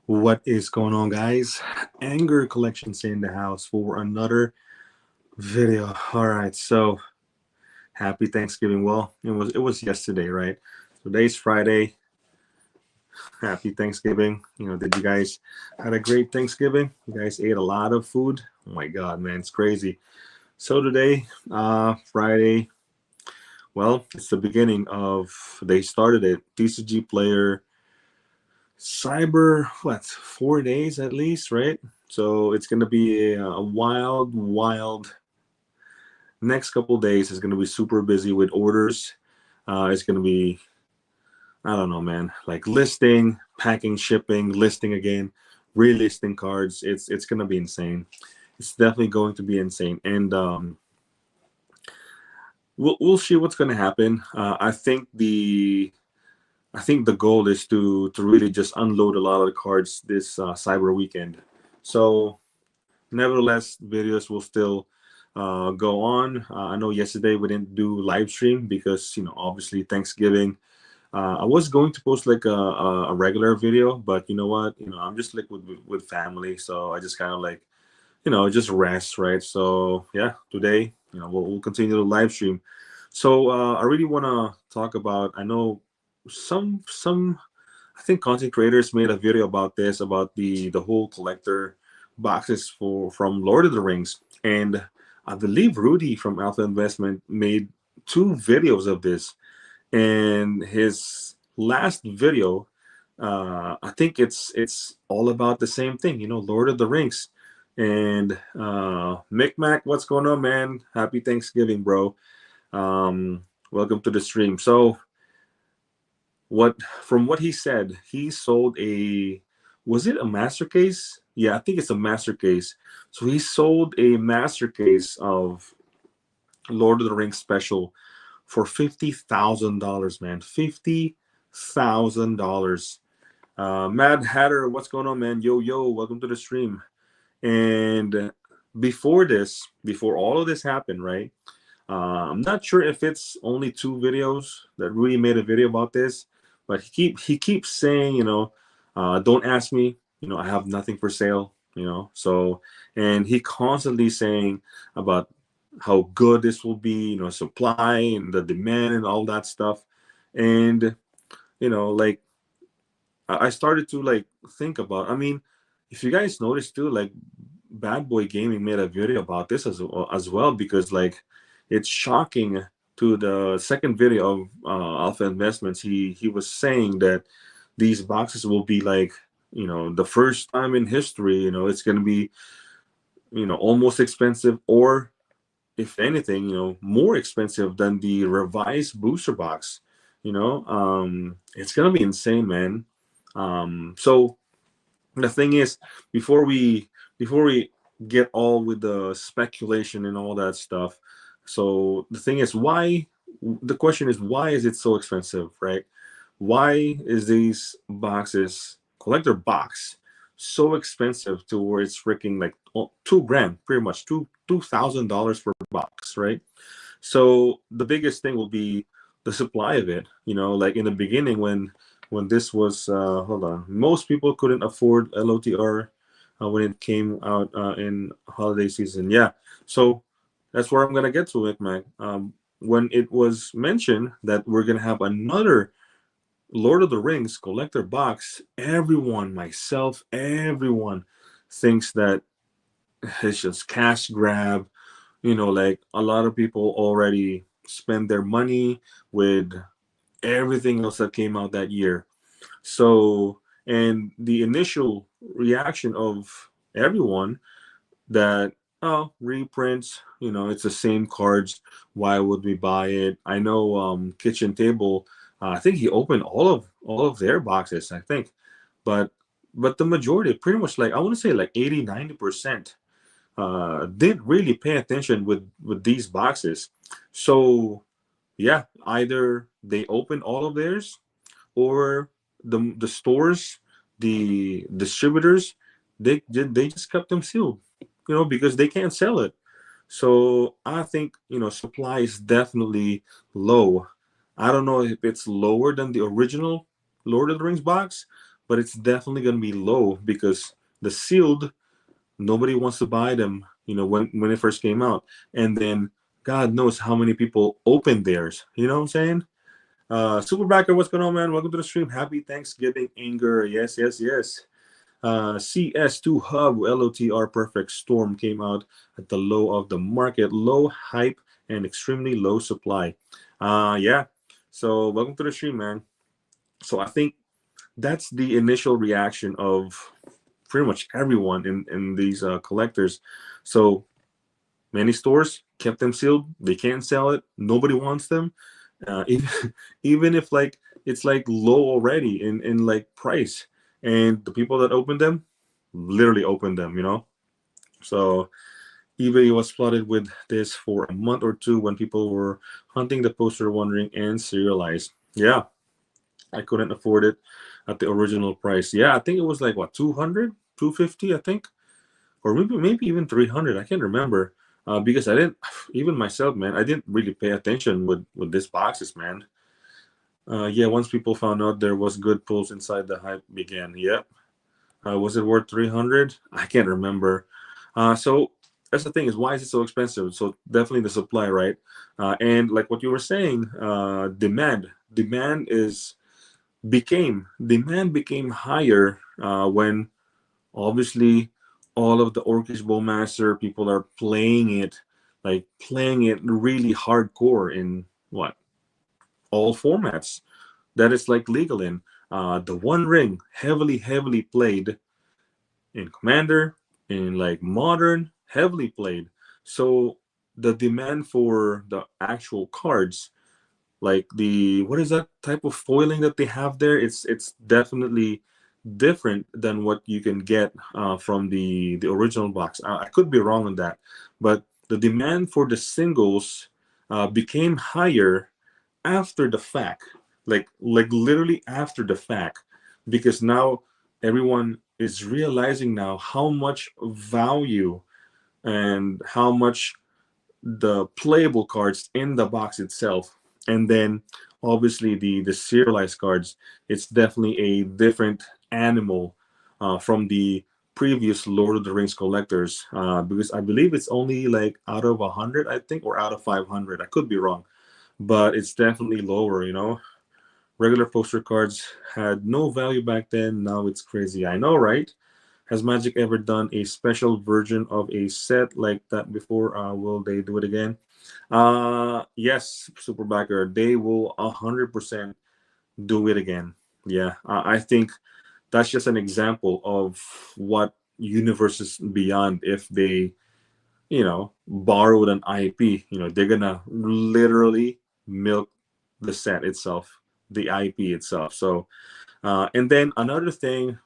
What is going on, guys? Anger Collections in the house for another video. All right, so happy Thanksgiving. Well, it was yesterday, right? Today's Friday. Happy Thanksgiving. Did you guys had a great Thanksgiving? You guys ate a lot of food. Oh my God, man, it's crazy. So today, Friday. Well, it's the beginning of. They started it. Tcgplayer Cyber, what, 4 days at least, right? So it's going to be a wild next couple days. Is going to be super busy with orders. It's going to be, I don't know, man, like listing, packing, shipping, listing again, relisting cards. It's going to be insane. It's definitely going to be insane. And we'll see what's going to happen. I think the goal is to really just unload a lot of the cards this Cyber weekend. So, nevertheless, videos will still go on. I know yesterday we didn't do live stream because obviously Thanksgiving. I was going to post like a regular video, but you know what? I'm just like with family, so I just kind of like just rest, right? So yeah, today we'll continue to live stream. So I really want to talk about. I know some I think content creators made a video about this, about the whole collector boxes for from Lord of the Rings, and I believe Rudy from Alpha Investment made two videos of this. And his last video, I think it's all about the same thing, Lord of the Rings. And Mick Mac, what's going on, man? Happy Thanksgiving, bro. Welcome to the stream. So what he said, he sold a, was it a master case? Yeah, I think it's a master case. So he sold a master case of Lord of the Rings special for $50,000, man. $50,000. Mad Hatter, what's going on, man? Yo, welcome to the stream. And before all of this happened, right? I'm not sure if it's only two videos that really made a video about this, but he keeps saying, don't ask me, I have nothing for sale, So, and he constantly saying about how good this will be, supply and the demand and all that stuff. And like I started to like think about. I mean, if you guys noticed too, like Bad Boy Gaming made a video about this as well, because like it's shocking. To the second video of Alpha Investments, he was saying that these boxes will be like, the first time in history, it's going to be, almost expensive, or if anything, more expensive than the revised booster box. It's gonna be insane, man. So the thing is, before we before we get all with the speculation and all that stuff, so the thing is, why? The question is, why is it so expensive, right? Why is these boxes, collector box, so expensive to where it's freaking like $2,000, pretty much $2,000 per box, right? So the biggest thing will be the supply of it. Like in the beginning, when this was hold on, most people couldn't afford LOTR when it came out in holiday season. Yeah, so that's where I'm gonna get to it, man. When it was mentioned that we're gonna have another Lord of the Rings collector box, everyone, myself, everyone thinks that it's just cash grab. Like a lot of people already spend their money with everything else that came out that year. So, and the initial reaction of everyone that, oh, reprints, it's the same cards. Why would we buy it? I know Kitchen Table, I think he opened all of their boxes, I think. But the majority, pretty much, like I want to say like 80-90%, didn't really pay attention with these boxes. So yeah, either they opened all of theirs, or the stores, the distributors, they just kept them sealed, because they can't sell it. So I think supply is definitely low. I don't know if it's lower than the original Lord of the Rings box, but it's definitely going to be low because the sealed, nobody wants to buy them, when it first came out. And then God knows how many people opened theirs. You know what I'm saying? Superbacker, what's going on, man? Welcome to the stream. Happy Thanksgiving, Anger. Yes, yes, yes. CS2 Hub LOTR Perfect Storm came out at the low of the market, low hype and extremely low supply. Yeah. So welcome to the stream, man. So I think that's the initial reaction of pretty much everyone in these collectors. So many stores kept them sealed. They can't sell it. Nobody wants them. Even even if like it's like low already in like price, and the people that opened them literally opened them. So eBay was flooded with this for a month or two when people were hunting the poster wondering and serialized. Yeah, I couldn't afford it at the original price. Yeah, I think it was like what, 200, 250, I think, or maybe even 300. I can't remember. Because I didn't, even myself, man, I didn't really pay attention with these boxes, man. Yeah, once people found out there was good pulls inside, the hype began. Yep. Was it worth 300? I can't remember. So that's the thing, is why is it so expensive? So definitely the supply, right? And like what you were saying, demand became higher when obviously all of the Orcish Bowmaster people are playing it really hardcore in what, all formats that is like legal in. The One Ring, heavily played in Commander, in like Modern, heavily played. So the demand for the actual cards, like the, what is that type of foiling that they have there, it's definitely different than what you can get from the original box. I could be wrong on that, but the demand for the singles became higher after the fact, like literally after the fact, because now everyone is realizing now how much value and how much the playable cards in the box itself, and then obviously the serialized cards, it's definitely a different animal from the previous Lord of the Rings collectors, because I believe it's only like out of 100, I think, or out of 500. I could be wrong, but it's definitely lower. Regular poster cards had no value back then. Now it's crazy. I know, right? Has Magic ever done a special version of a set like that before? Will they do it again? Yes, Superbacker. They will 100% do it again. Yeah, I think that's just an example of what universes beyond, if they, borrowed an IP, they're gonna literally milk the set itself, the IP itself. So, and then another thing,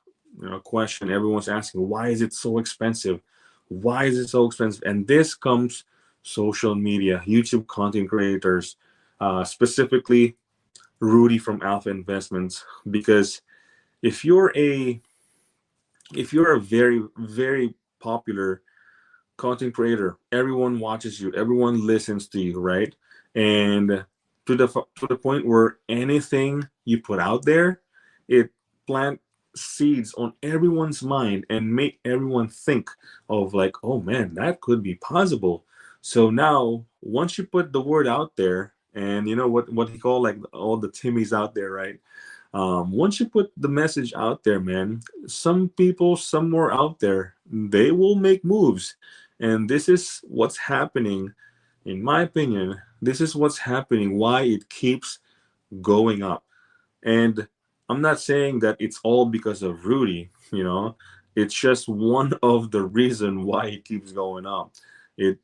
question everyone's asking: why is it so expensive? Why is it so expensive? And this comes social media, YouTube content creators, specifically Rudy from Alpha Investments, because if you're a very very popular content creator, everyone watches you, everyone listens to you, right? And to the point where anything you put out there, it plant seeds on everyone's mind and make everyone think of like, oh man, that could be possible. So now once you put the word out there, and you know what he called like all the Timmies out there, right? Once you put the message out there, man, some people somewhere out there, they will make moves. And this is what's happening, in my opinion. This is what's happening, why it keeps going up. And I'm not saying that it's all because of Rudy. It's just one of the reason why it keeps going up. It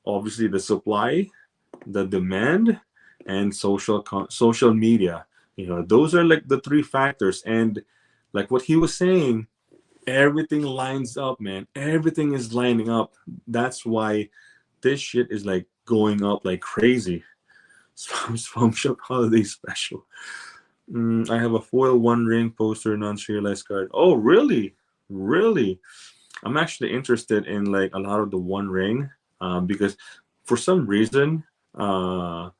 obviously the supply, the demand, and social media. Those are like the three factors. And like what he was saying, everything lines up, man. Everything is lining up. That's why this shit is like going up like crazy. Swamp Shop Holiday Special. I have a foil One Ring poster, non-serialized card. Oh, really? Really? I'm actually interested in like a lot of the One Ring, because for some reason, a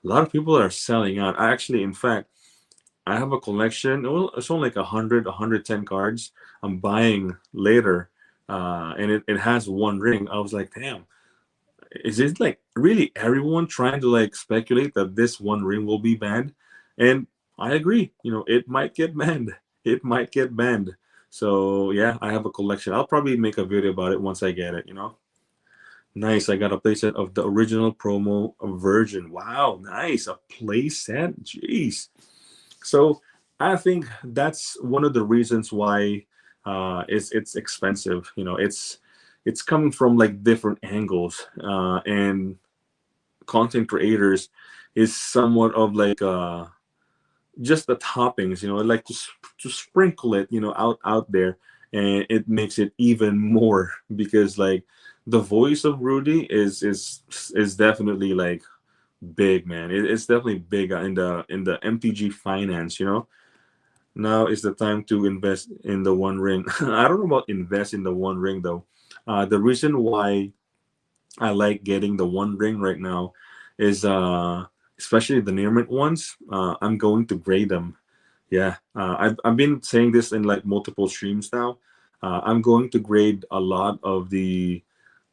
lot of people are selling out. In fact, I have a collection. Well, it's only like 110 cards. I'm buying later, and it has one ring. I was like, damn, is it like really everyone trying to like speculate that this one ring will be banned? And I agree. It might get banned. It might get banned. So yeah, I have a collection. I'll probably make a video about it once I get it. Nice. I got a playset of the original promo version. Wow, nice. A playset. Jeez. So I think that's one of the reasons why it's expensive. It's coming from like different angles, and content creators is somewhat of like just the toppings. Like to sprinkle it, out there, and it makes it even more because like the voice of Rudy is definitely like big, man. It's definitely big in the MTG finance. Now is the time to invest in the One Ring. I don't know about invest in the One Ring though. The reason why I like getting the One Ring right now is especially the near mint ones. I'm going to grade them. Yeah, I've been saying this in like multiple streams now. I'm going to grade a lot of the,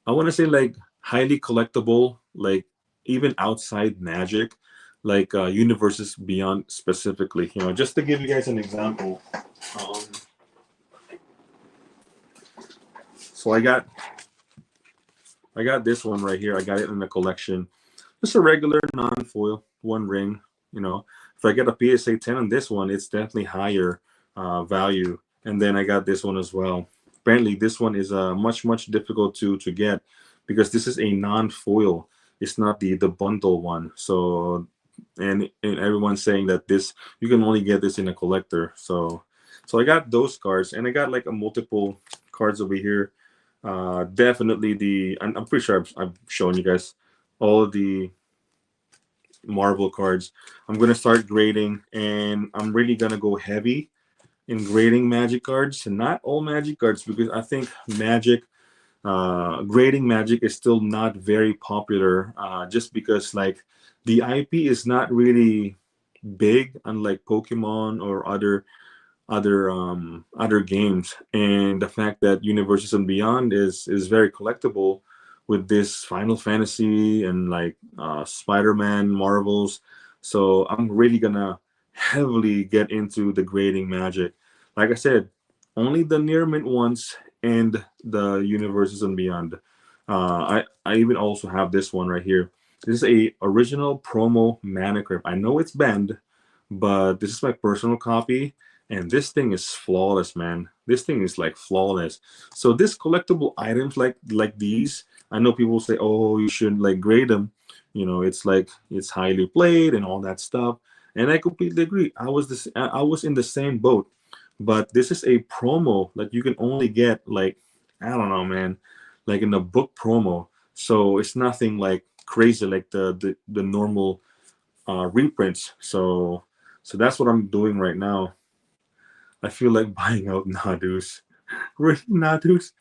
I want to say like highly collectible, like even outside Magic, like universes beyond specifically. Just to give you guys an example. Um, so I got this one right here. I got it in the collection. Just a regular non-foil One Ring. If I get a PSA 10 on this one, it's definitely higher value. And then I got this one as well. Apparently, this one is much difficult to get because this is a non-foil. It's not the bundle one. So, and everyone's saying that this you can only get this in a collector. So I got those cards, and I got like a multiple cards over here. Definitely I'm pretty sure I've shown you guys all of the Marvel cards. I'm gonna start grading, and I'm really gonna go heavy in grading Magic cards, and not all Magic cards because I think grading Magic is still not very popular. Just because like the IP is not really big, unlike Pokemon or other games, and the fact that Universes and Beyond is very collectible with this Final Fantasy and like Spider-Man, Marvels. So I'm really gonna heavily get into the grading Magic. Like I said, only the near mint ones and the Universes and Beyond. I even also have this one right here. This is a original promo Mana Crypt. I know it's banned, but this is my personal copy, and this thing is flawless, man. This thing is like flawless. So this collectible items like these, I know people say, oh, you shouldn't like grade them. It's like it's highly played and all that stuff, and I completely agree. I was in the same boat, but this is a promo that you can only get like, I don't know, man, like in the book promo. So it's nothing like crazy like the normal reprints. So that's what I'm doing right now. I feel like buying out Nadus. Really, Nadus?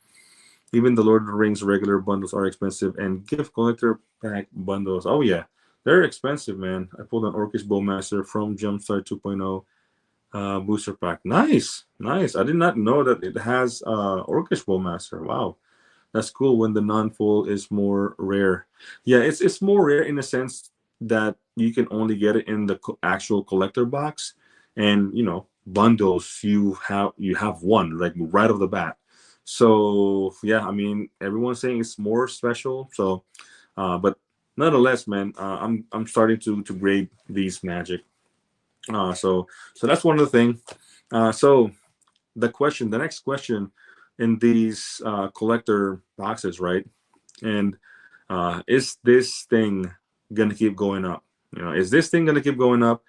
Even the Lord of the Rings regular bundles are expensive, and gift collector pack bundles. Oh yeah, they're expensive, man. I pulled an Orcish Bowmaster from Jumpstart 2.0 booster pack. Nice, nice. I did not know that it has Orcish Bowmaster. Wow, that's cool. When the non-full is more rare. Yeah, it's more rare in the sense that you can only get it in the actual collector box, and bundles you have one like right off the bat. So yeah, I mean everyone's saying it's more special. So, but nonetheless, man, I'm starting to grade these Magic. So that's one of the things. So the next question in these collector boxes, right? And is this thing gonna keep going up? Is this thing gonna keep going up?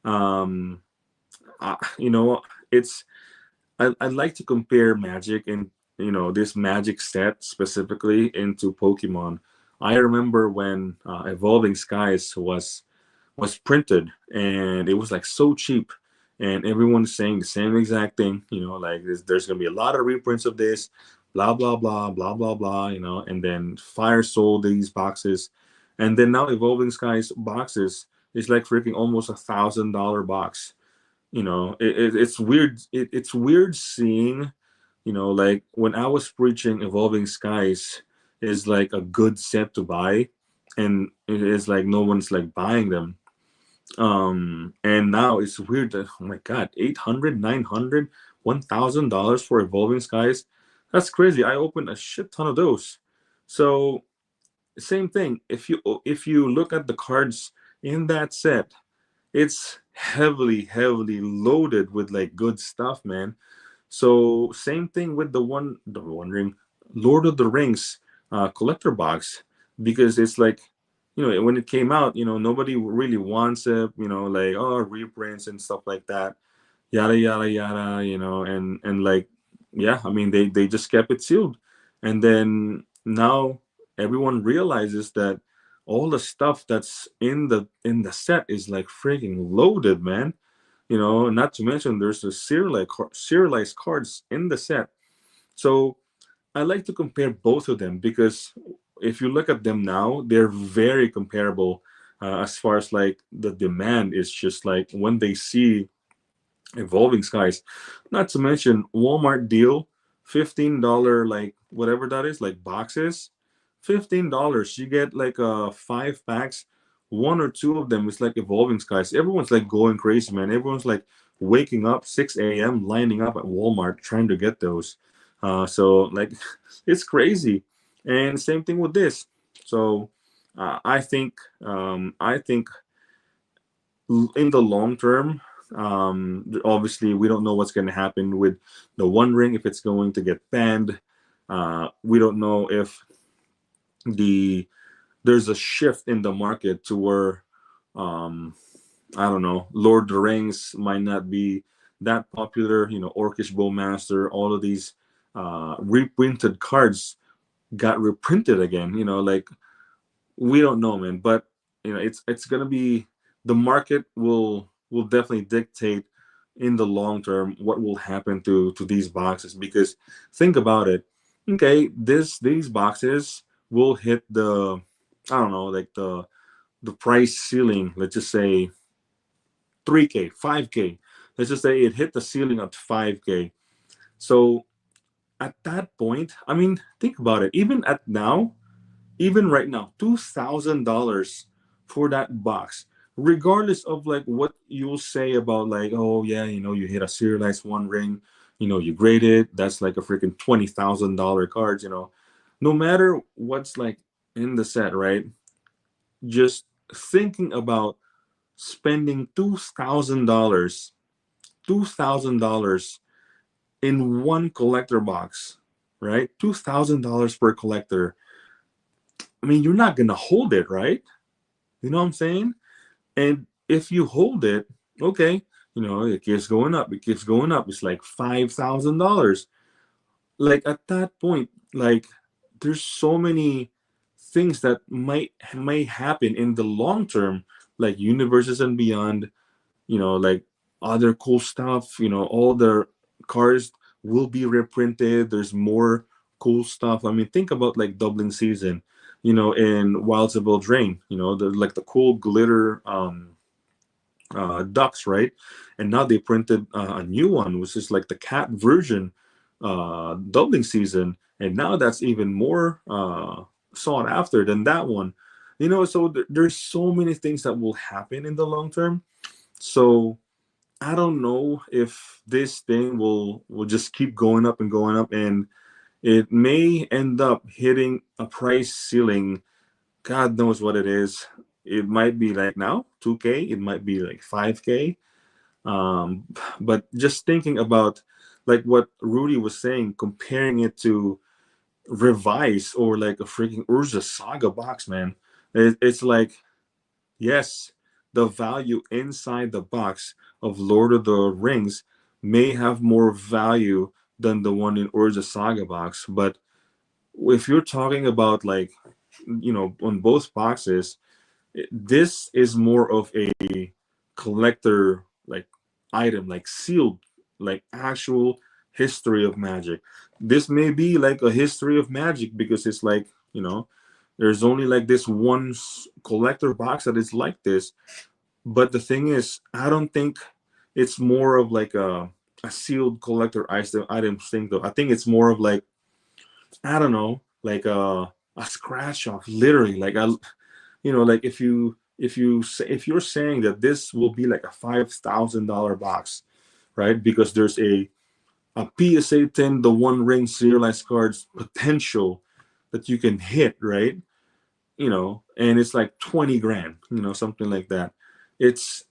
Um, you know, it's I'd like to compare Magic and this Magic set specifically into Pokemon. I remember when Evolving Skies was printed, and it was like so cheap, and everyone's saying the same exact thing. Like there's gonna be a lot of reprints of this, blah blah blah blah blah blah. And then Fire sold these boxes, and then now Evolving Skies boxes is like freaking almost $1,000 box. It's weird. It's weird seeing, like when I was preaching Evolving Skies is like a good set to buy, and it is like no one's like buying them. And now it's weird that, oh my God, 800, 900, $1,000 for Evolving Skies. That's crazy. I opened a shit ton of those. So same thing. If you look at the cards in that set, it's heavily loaded with like good stuff, man. So same thing with the one ring, Lord of the Rings collector box, because it's like, when it came out, nobody really wants it, like, oh, reprints and stuff like that, yada yada yada, and like, yeah, I mean, they just kept it sealed, and then now everyone realizes that all the stuff that's in the set is like freaking loaded, man. Not to mention there's the serialized cards in the set. So I like to compare both of them because if you look at them now, they're very comparable, as far as like the demand is just like when they see Evolving Skies. Not to mention Walmart deal, $15, like whatever that is, like boxes, $15. You get like 5 packs. One or two of them is like Evolving Skies. Everyone's like going crazy, man. Everyone's like waking up 6 a.m. lining up at Walmart trying to get those. So like it's crazy. And same thing with this. So I think in the long term, obviously we don't know what's going to happen with the One Ring, if it's going to get banned. We don't know if the there's a shift in the market to where, um, I don't know, Lord of the Rings might not be that popular. Orcish Bowmaster, all of these reprinted cards got reprinted again. Like, we don't know, man. But it's gonna be, the market will definitely dictate in the long term what will happen to these boxes. Because think about it. Okay, these boxes will hit the, I don't know, like the price ceiling. Let's just say 3K, 5K. Let's just say it hit the ceiling at 5K. So at that point, I mean, think about it. Even right now, $2,000 for that box, regardless of like what you'll say about like, oh yeah, you hit a serialized One Ring, you grade it, that's like a freaking $20,000 cards. No matter what's like in the set, right? Just thinking about spending $2,000 in one collector box, right? $2,000 per collector. I mean, you're not gonna hold it, right? You know what I'm saying? And if you hold it, okay, it keeps going up. It keeps going up. It's like $5,000. Like at that point, like there's so many things that may happen in the long term, like universes and beyond. Like other cool stuff. All the cars will be reprinted. There's more cool stuff. I mean, think about like Dublin Season, in Wilds of Eldraine, the like the cool glitter ducks, right? And now they printed a new one, which is like the cat version, Dublin Season, and now that's even more sought after than that one. So there's so many things that will happen in the long term. So I don't know if this thing will just keep going up and going up, and it may end up hitting a price ceiling. God knows what it is. It might be like now 2K. It might be like 5K. Um, but just thinking about like what Rudy was saying, comparing it to Revise or like a freaking Urza Saga box, man. It's like, yes, the value inside the box of Lord of the Rings may have more value than the one in Urza Saga box. But if you're talking about like, on both boxes, this is more of a collector like item, like sealed, like actual history of Magic. This may be like a history of Magic because it's like, there's only like this one collector box that is like this. But the thing is, I don't think it's more of like a sealed collector item thing though. I think it's more of like, I don't know, like a scratch off, literally. Like like if you're saying that this will be like a $5,000 box, right? Because there's a PSA 10, the one ring serialized cards potential that you can hit, right? And it's like 20 grand, something like that. It's,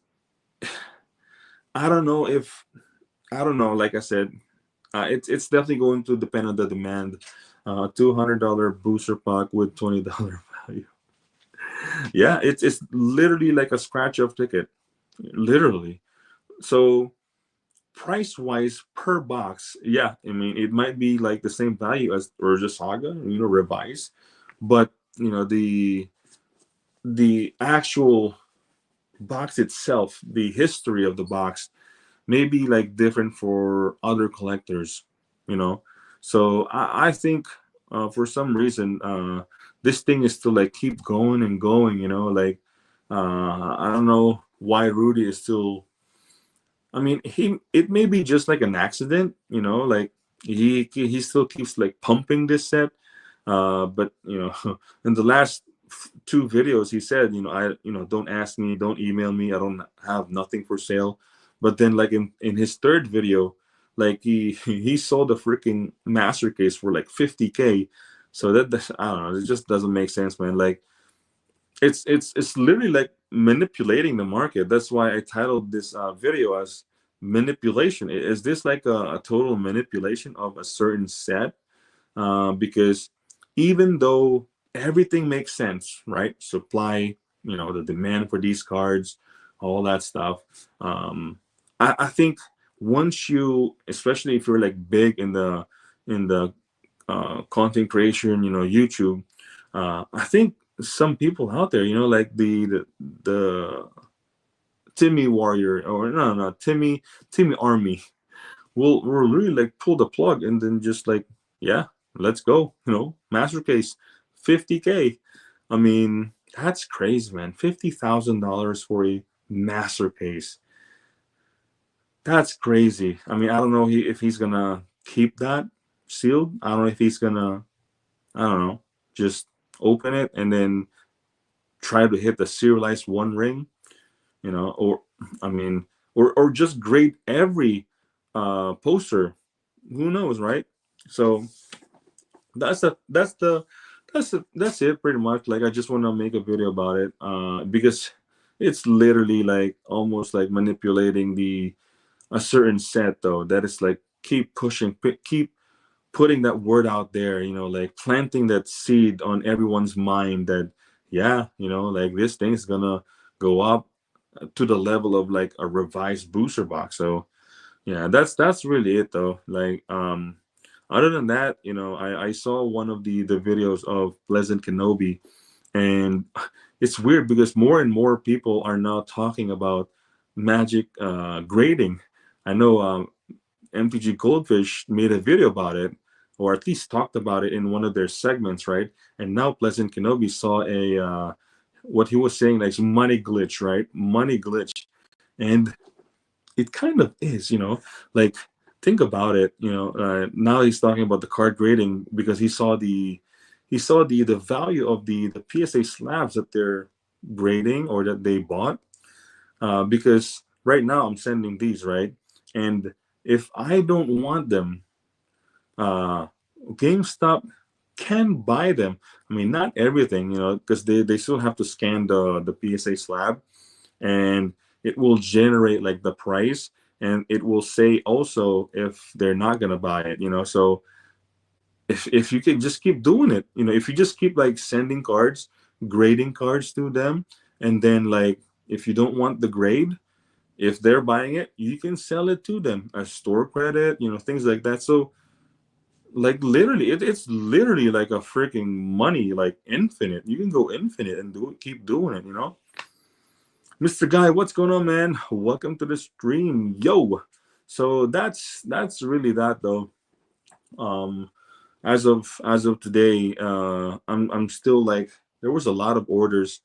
I don't know if, I don't know, like I said, it's definitely going to depend on the demand. $200 booster pack with $20 value. Yeah, it's literally like a scratch off ticket, literally. So price wise per box, yeah, I mean it might be like the same value as Urza Saga, revised, but the actual box itself, the history of the box may be like different for other collectors, you know. So I think for some reason this thing is still like keep going and going, like I don't know why Rudy is still. I mean, it may be just like an accident, like he still keeps like pumping this set. But in the last two videos, he said, don't ask me, don't email me, I don't have nothing for sale. But then, like in his third video, like he sold a freaking master case for like 50K. So I don't know, it just doesn't make sense, man. Like it's literally like manipulating the market. That's why I titled this video as manipulation. Is this like a total manipulation of a certain set? Because even though everything makes sense, right? Supply, the demand for these cards, all that stuff. I think once you, especially if you're like big in the content creation, YouTube, I think some people out there, like the Timmy Warrior, or no, Timmy Army will really like pull the plug and then just like, yeah, let's go, master case, 50K. I mean, that's crazy, man. $50,000 for a master case. That's crazy. I mean, I don't know if he's gonna keep that sealed. I don't know if he's gonna, I don't know, just open it and then try to hit the serialized one ring, or I mean, or just grade every poster. Who knows, right? So that's it pretty much. Like I just want to make a video about it because it's literally like almost like manipulating the a certain set though, that is like keep pushing, keep putting that word out there, like planting that seed on everyone's mind that, yeah, like this thing's gonna go up to the level of like a revised booster box. So yeah, that's really it though. Like other than that, I saw one of the videos of Pleasant Kenobi, and it's weird because more and more people are now talking about magic grading. I know MTG Goldfish made a video about it, or at least talked about it in one of their segments, right? And now Pleasant Kenobi saw a what he was saying, like money glitch, right? Money glitch, and it kind of is, like think about it, now he's talking about the card grading because he saw the value of the PSA slabs that they're grading or that they bought, because right now I'm sending these, right? And if I don't want them, uh GameStop can buy them. I mean, not everything, because they still have to scan the PSA slab, and it will generate like the price, and it will say also if they're not gonna buy it, so if you can just keep doing it, if you just keep like sending cards, grading cards to them, and then like if you don't want the grade, if they're buying it, you can sell it to them as store credit, things like that. So like literally it's literally like a freaking money, like infinite. You can go infinite and keep doing it, Mr. Guy, what's going on, man? Welcome to the stream, yo. So that's really that though. Um, as of today, I'm still like, there was a lot of orders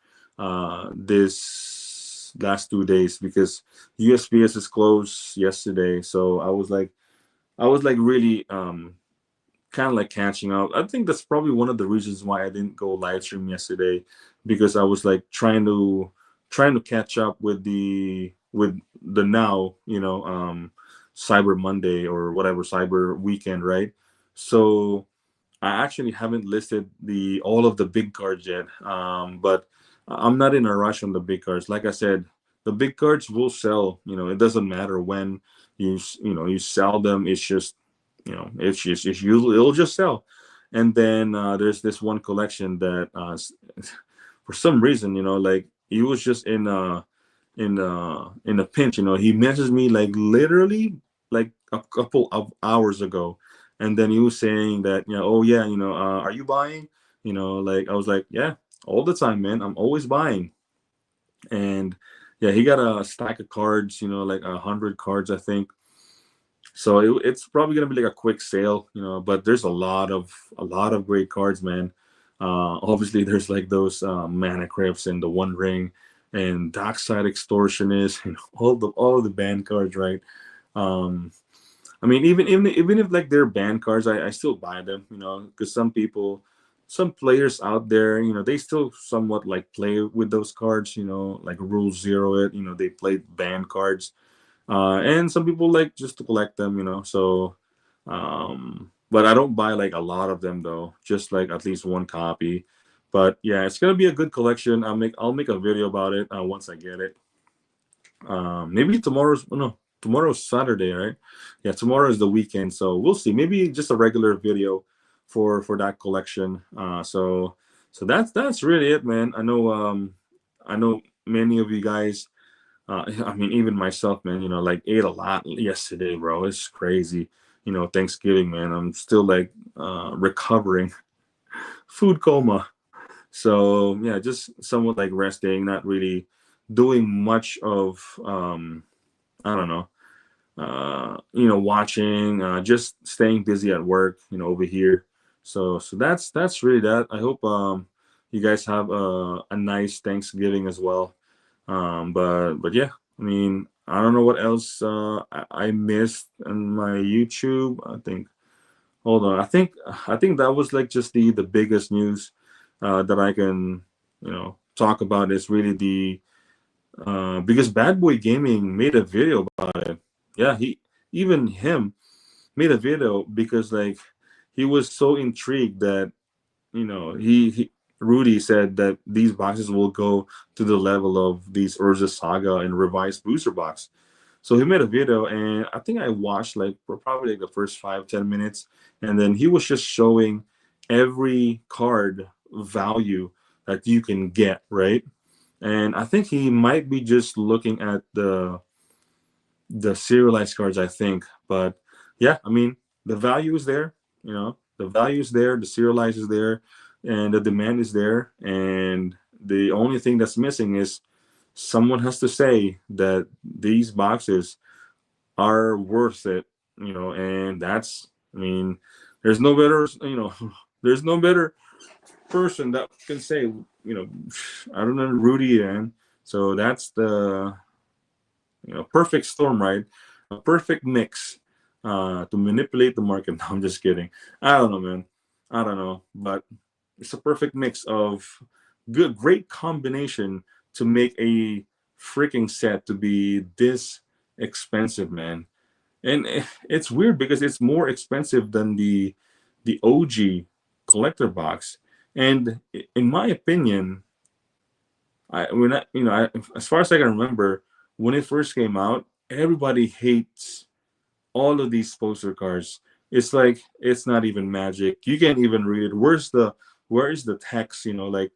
this last 2 days because USPS is closed yesterday. So I was like really kind of like catching up. I think that's probably one of the reasons why I didn't go live stream yesterday, because I was like trying to catch up with the now, Cyber Monday or whatever, Cyber Weekend, right? So I actually haven't listed the all of the big cards yet, but I'm not in a rush on the big cards. Like I said, the big cards will sell. It doesn't matter when you sell them. It's just it's usually it'll just sell. And then there's this one collection that for some reason, like he was just in a pinch. He messaged me like literally like a couple of hours ago, and then he was saying that, oh yeah, are you buying? Like I was like, yeah, all the time, man. I'm always buying. And yeah, he got a stack of cards, like 100 cards, I think. So it's probably gonna be like a quick sale, but there's a lot of great cards, man. Obviously, there's like those Mana Crypts and the One Ring and Dockside Extortionist and all of the band cards, right? Um, I mean, even if like they're band cards, I still buy them, because some players out there, they still somewhat like play with those cards, like Rule Zero it, they play band cards, and some people like just to collect them, so but I don't buy like a lot of them though, just like at least one copy. But yeah, it's gonna be a good collection. I'll make a video about it once I get it. Maybe tomorrow's no tomorrow's Saturday, right? Yeah, tomorrow is the weekend, so we'll see. Maybe just a regular video for that collection. So that's really it, man. I know many of you guys, I mean, even myself, man, like ate a lot yesterday, bro. It's crazy. Thanksgiving, man. I'm still like recovering food coma. So yeah, just somewhat like resting, not really doing much of I don't know, watching, just staying busy at work, over here. So that's really that. I hope you guys have a nice Thanksgiving as well. But yeah, I mean, I don't know what else I missed on my YouTube. I think, hold on, I think that was like just the biggest news that I can talk about is really the because Bad Boy Gaming made a video about it. Yeah, even him made a video because like he was so intrigued that he Rudy said that these boxes will go to the level of these Urza Saga and revised booster box. So he made a video, and I think I watched like for probably like the first 5-10 minutes, and then he was just showing every card value that you can get, right? And I think he might be just looking at the serialized cards, I think. But yeah, I mean, the value is there, the value is there, the serialized is there, and the demand is there. And the only thing that's missing is someone has to say that these boxes are worth it, and that's, I mean, there's no better, there's no better person that can say, I don't know, Rudy, and so that's the perfect storm, right? A perfect mix to manipulate the market. No, I'm just kidding. I don't know, man. I don't know, but it's a perfect mix of great combination to make a freaking set to be this expensive, man. And it's weird because it's more expensive than the OG collector box. And in my opinion, as far as I can remember, when it first came out, everybody hates all of these poster cards. It's like it's not even magic. You can't even read it. Where is the text? Like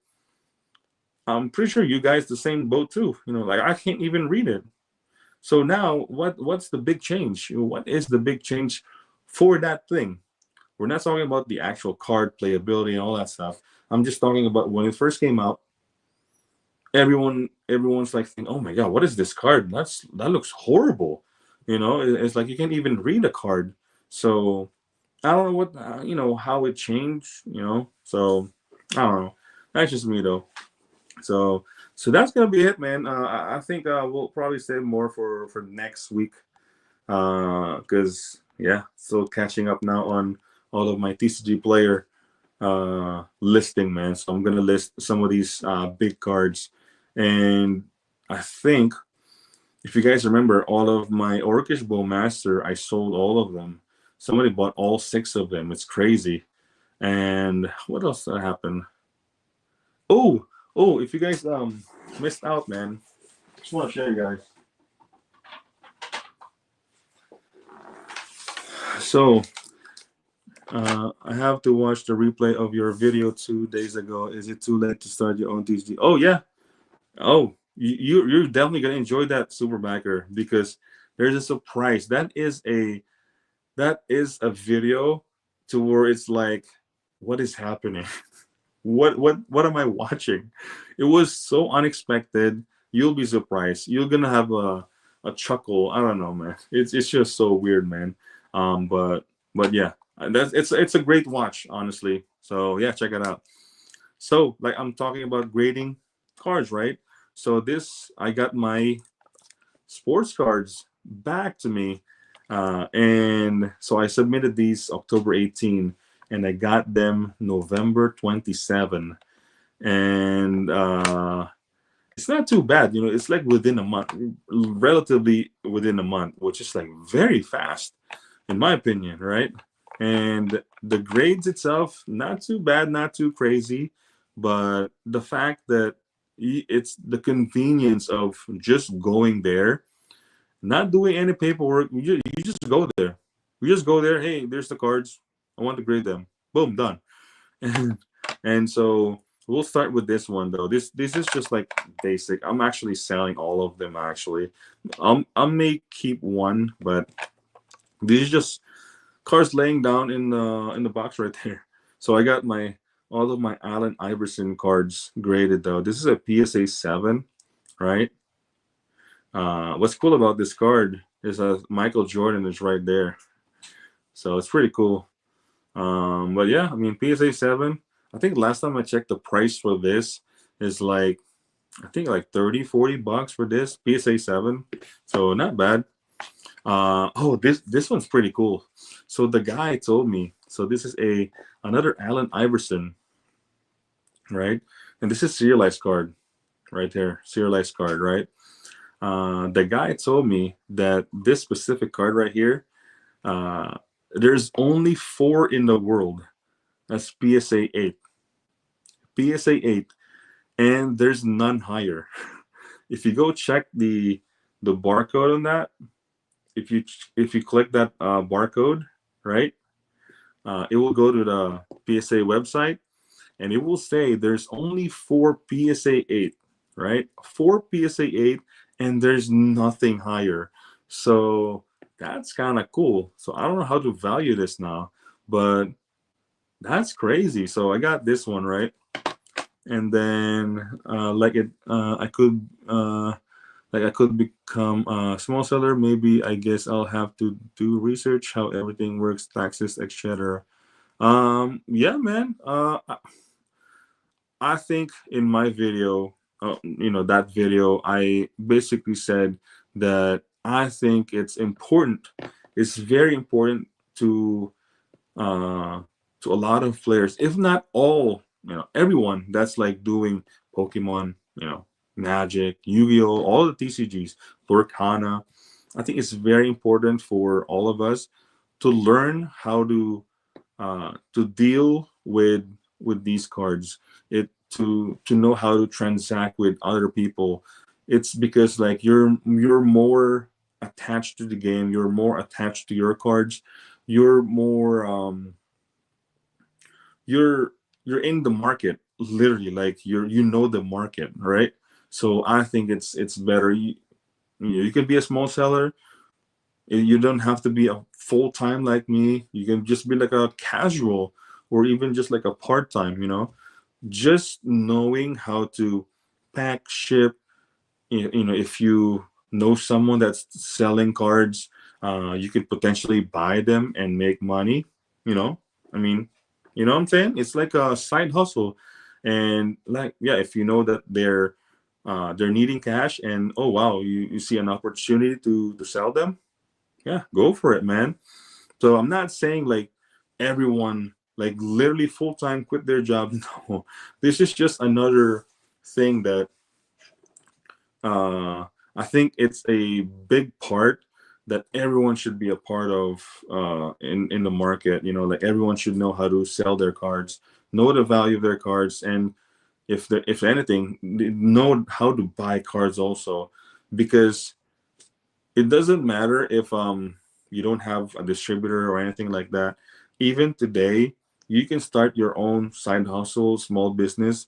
I'm pretty sure you guys the same boat too. Like I can't even read it. So now what's the big change? What is the big change for that thing? We're not talking about the actual card playability and all that stuff. I'm just talking about when it first came out. Everyone's like thinking, oh my god, what is this card? That looks horrible. It's like you can't even read a card. So I don't know what how it changed. So I don't know. That's just me though. So So that's gonna be it, man. I think we'll probably save more for next week, because yeah, still catching up now on all of my Tcgplayer listing, man. So I'm gonna list some of these big cards, and I think if you guys remember, all of my Orcish Bowmaster, I sold all of them. Somebody bought all 6 of them. It's crazy. And what else happened? Oh, oh! If you guys missed out, man, just want to show you guys. So I have to watch the replay of your video 2 days ago. Is it too late to start your own TCG? Oh yeah. Oh, you're definitely gonna enjoy that super backer because there's a surprise. That is a video to where it's like, what is happening? What am I watching? It was so unexpected. You'll be surprised. You're gonna have a chuckle. I don't know, man. It's just so weird, man. But yeah, it's a great watch, honestly. So yeah, check it out. So like I'm talking about grading cards, right? So this I got my sports cards back to me, and so I submitted these October 18, and I got them November 27, and it's not too bad, you know. It's like within a month, relatively within a month, which is like very fast, in my opinion, right? And the grades itself, not too bad, not too crazy, but the fact that it's the convenience of just going there, not doing any paperwork. You just go there. You just go there. Hey, there's the cards. I want to grade them. Boom, done. And so we'll start with this one though. This is just like basic. I'm actually selling all of them actually. I may keep one, but these are just cards laying down in the box right there. So I got my all of my Allen Iverson cards graded though. This is a PSA 7, right? What's cool about this card is Michael Jordan is right there, so it's pretty cool. But yeah, I mean PSA 7. I think last time I checked, the price for this is like, I think like 30-40 bucks for this PSA 7, so not bad. Oh, this one's pretty cool. So the guy told me, so this is another Allen Iverson, right? And this is serialized card right there, serialized card, right? The guy told me that this specific card right here, there's only 4 in the world. That's PSA 8. PSA 8, and there's none higher. If you go check the barcode on that, if you click that barcode, right, it will go to the PSA website, and it will say there's only 4 PSA 8, right? 4 PSA 8, and there's nothing higher. So that's kind of cool. So I don't know how to value this now, but that's crazy. So I got this one, right? And then I could become a small seller. Maybe I guess I'll have to do research how everything works, taxes, etc. Yeah, man. I think in my video, that video, I basically said that I think it's important. It's very important to uh, to a lot of players, if not all, everyone that's like doing Pokemon, Magic, Yu-Gi-Oh, all the TCGs, Lorcana. I think it's very important for all of us to learn how to deal with these cards, to know how to transact with other people. It's because like you're more attached to the game, you're more attached to your cards, you're more you're in the market, literally, like you know the market, right? So I think it's better. You can be a small seller. You don't have to be a full-time like me. You can just be like a casual, or even just like a part-time, just knowing how to pack, ship. If you know someone that's selling cards, you could potentially buy them and make money. I mean, what I'm saying? It's like a side hustle. And like, yeah, if you know that they're they're needing cash, and oh wow, you see an opportunity to sell them. Yeah, go for it, man. So I'm not saying like everyone like literally full time quit their job. No, this is just another thing that I think it's a big part that everyone should be a part of in the market. You know, like everyone should know how to sell their cards, know the value of their cards, and if anything, know how to buy cards also, because it doesn't matter if you don't have a distributor or anything like that. Even today, you can start your own side hustle, small business,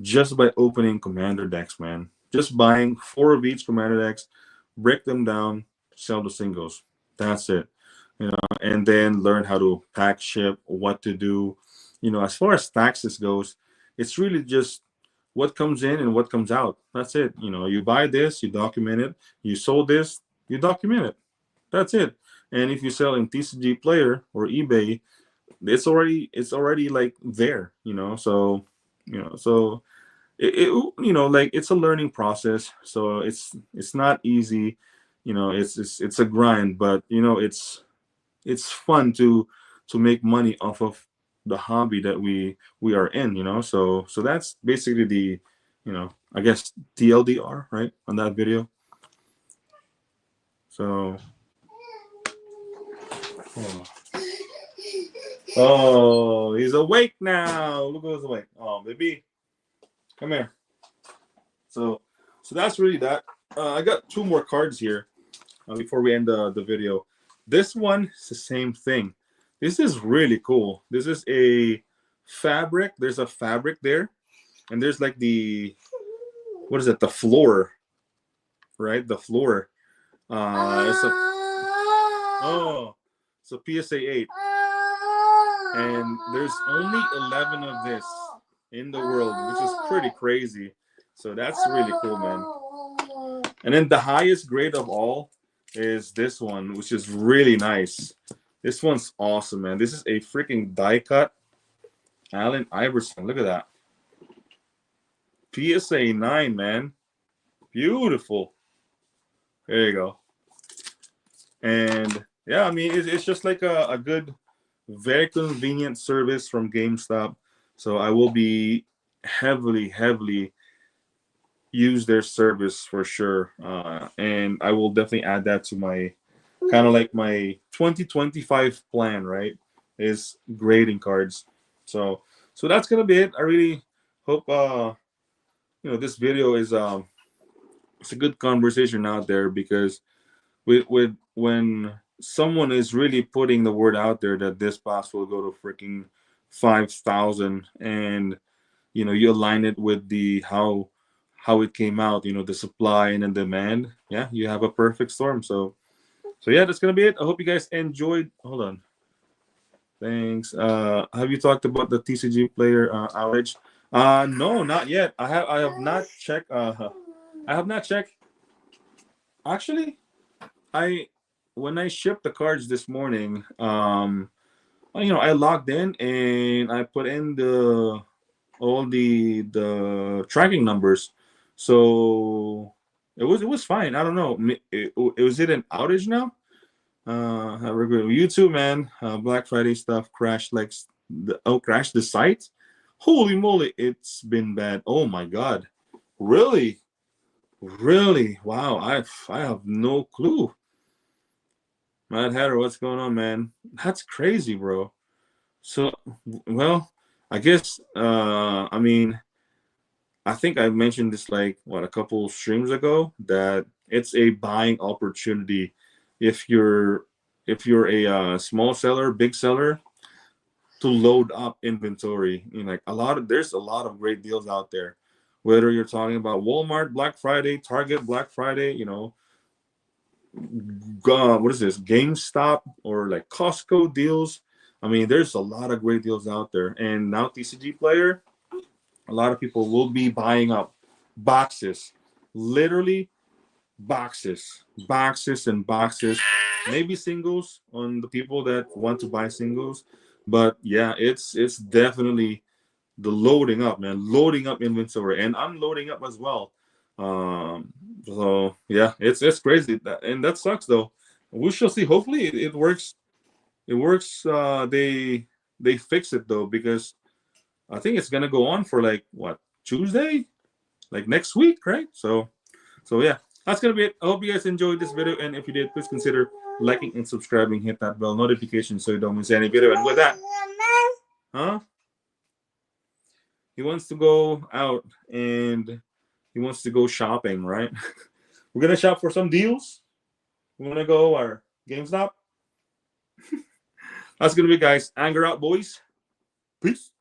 just by opening commander decks, man. Just buying 4 of each commander decks, break them down, sell the singles. That's it. You know, and then learn how to pack, ship, what to do. You know, as far as taxes goes, it's really just what comes in and what comes out. That's it. You know, you buy this, you document it. You sold this, you document it. That's it. And if you sell in Tcgplayer or eBay, it's already like there. So you know, like it's a learning process. So it's not easy. You know, it's a grind, but you know, it's fun to make money off of the hobby that we are in. You know, so that's basically the, you know, I guess TLDR, right, on that video. So, oh, he's awake now. Look who's awake. Oh, baby, come here. So that's really that. I got 2 more cards here before we end the video. This one is the same thing. This is really cool. This is a fabric. There's a fabric there, and there's like the, what is it? The floor, right? The floor. It's a, oh, it's a PSA 8, and there's only 11 of this in the world, which is pretty crazy. So that's really cool, man. And then the highest grade of all is this one, which is really nice. This one's awesome, man. This is a freaking die cut Allen Iverson. Look at that. PSA 9, man. Beautiful. There you go. And yeah, I mean, it's just like a good, very convenient service from GameStop. So I will be heavily use their service for sure. And I will definitely add that to my kind of like my 2025 plan, right? Is grading cards. So that's gonna be it. I really hope you know, this video is it's a good conversation out there, because with when someone is really putting the word out there that this box will go to freaking 5,000, and you know, you align it with the how it came out, you know, the supply and the demand, yeah, you have a perfect storm. So yeah, that's gonna be it. I hope you guys enjoyed. Hold on. Thanks. Have you talked about the Tcgplayer outage? No, not yet. I have not checked. I have not checked. Actually, I when I shipped the cards this morning, you know, I logged in and I put in all the tracking numbers, so it was fine. I don't know. Was it an outage now? We're good. You too, man. Black Friday stuff crashed like crashed the site. Holy moly, it's been bad. Oh my god, really, really? Wow, I have no clue. Mad Hatter, what's going on, man? That's crazy, bro. So, well, I guess I mean, I think I mentioned this like what, a couple streams ago, that it's a buying opportunity if you're a small seller, big seller, to load up inventory. You know, like there's a lot of great deals out there. Whether you're talking about Walmart Black Friday, Target Black Friday, you know, what is this, GameStop, or like Costco deals. I mean, there's a lot of great deals out there. And now Tcgplayer, a lot of people will be buying up boxes, literally boxes and boxes, maybe singles on the people that want to buy singles. But yeah, it's definitely the loading up, man, loading up inventory, and I'm loading up as well. So yeah, it's crazy, and that sucks though. We shall see. Hopefully it works. It works. They fix it though, because I think it's gonna go on for like what, Tuesday, like next week, right? So yeah, that's gonna be it. I hope you guys enjoyed this video, and if you did, please consider liking and subscribing. Hit that bell notification so you don't miss any video. And with that, huh? He wants to go out and he wants to go shopping, right? We're gonna shop for some deals. We're gonna go our GameStop. That's gonna be, guys. Anger out, boys. Peace.